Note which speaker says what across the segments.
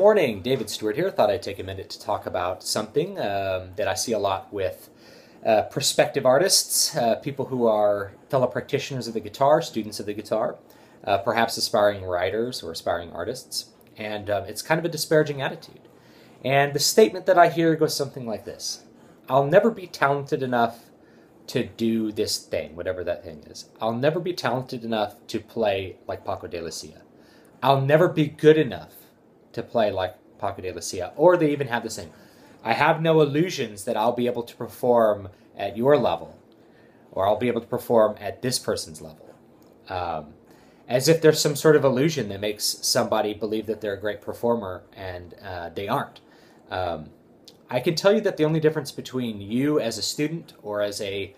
Speaker 1: Morning, David Stewart here. Thought I'd take a minute to talk about something that I see a lot with prospective artists, people who are fellow practitioners of the guitar, students of the guitar, perhaps aspiring writers or aspiring artists, and it's kind of a disparaging attitude. And the statement that I hear goes something like this: I'll never be talented enough to do this thing, whatever that thing is. I'll never be talented enough to play like Paco de Lucia. I'll never be good enough to play like Paco de Lucia. Or they even have the same: I have no illusions that I'll be able to perform at your level, or I'll be able to perform at this person's level. As if there's some sort of illusion that makes somebody believe that they're a great performer and they aren't. I can tell you that the only difference between you as a student or as a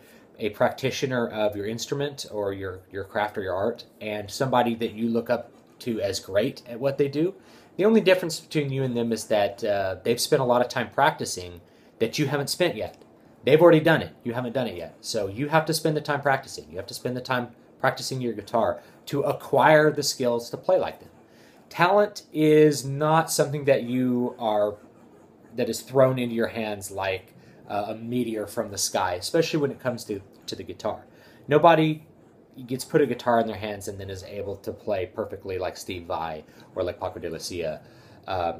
Speaker 1: practitioner of your instrument or your craft or your art and somebody that you look up to as great at what they do, the only difference between you and them is that they've spent a lot of time practicing that you haven't spent yet. They've already done it. You haven't done it yet. So you have to spend the time practicing. You have to spend the time practicing your guitar to acquire the skills to play like them. Talent is not something that is thrown into your hands like a meteor from the sky, especially when it comes to the guitar. Nobody gets put a guitar in their hands and then is able to play perfectly like Steve Vai or like Paco de Lucia.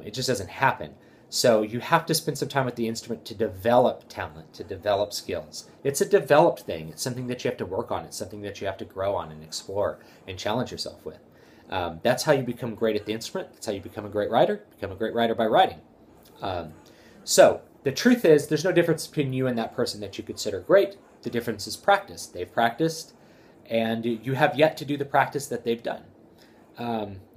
Speaker 1: It just doesn't happen. So you have to spend some time with the instrument to develop talent, to develop skills. It's a developed thing. It's something that you have to work on. It's something that you have to grow on and explore and challenge yourself with. That's how you become great at the instrument. That's how you become a great writer. Become a great writer by writing. So the truth is, there's no difference between you and that person that you consider great. The difference is practice. They've practiced, and you have yet to do the practice that they've done.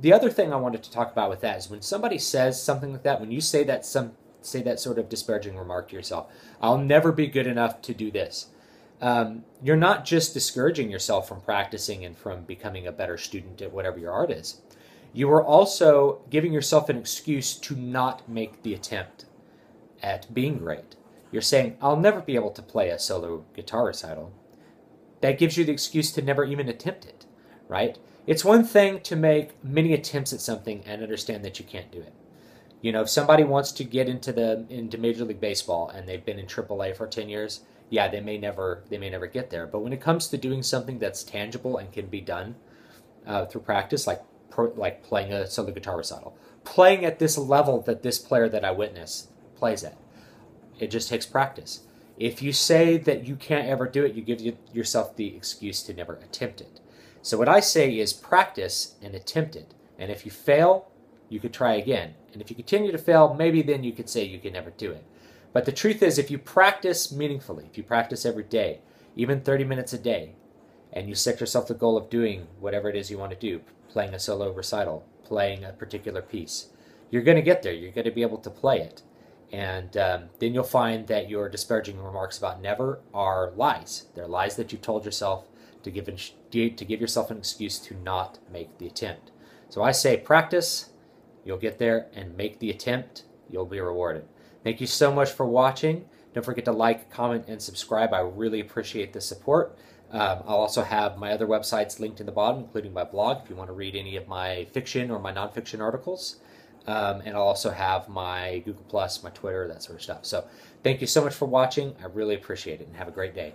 Speaker 1: The other thing I wanted to talk about with that is when somebody says something like that, when you say that sort of disparaging remark to yourself, I'll never be good enough to do this. You're not just discouraging yourself from practicing and from becoming a better student at whatever your art is. You are also giving yourself an excuse to not make the attempt at being great. You're saying, I'll never be able to play a solo guitar recital. That gives you the excuse to never even attempt it, right? It's one thing to make many attempts at something and understand that you can't do it. You know, if somebody wants to get into Major League Baseball and they've been in AAA for 10 years, yeah, they may never get there. But when it comes to doing something that's tangible and can be done through practice, like playing a solo guitar recital, playing at this level that this player that I witnessed plays at, it just takes practice. If you say that you can't ever do it, you give yourself the excuse to never attempt it. So what I say is practice and attempt it. And if you fail, you could try again. And if you continue to fail, maybe then you could say you can never do it. But the truth is, if you practice meaningfully, if you practice every day, even 30 minutes a day, and you set yourself the goal of doing whatever it is you want to do, playing a solo recital, playing a particular piece, you're going to get there. You're going to be able to play it. And then you'll find that your disparaging remarks about never are lies. They're lies that you told yourself to give yourself an excuse to not make the attempt. So I say practice, you'll get there, and make the attempt, you'll be rewarded. Thank you so much for watching. Don't forget to like, comment, and subscribe. I really appreciate the support. I'll also have my other websites linked in the bottom, including my blog, if you want to read any of my fiction or my nonfiction articles. And I'll also have my Google+, my Twitter, that sort of stuff. So thank you so much for watching. I really appreciate it, and have a great day.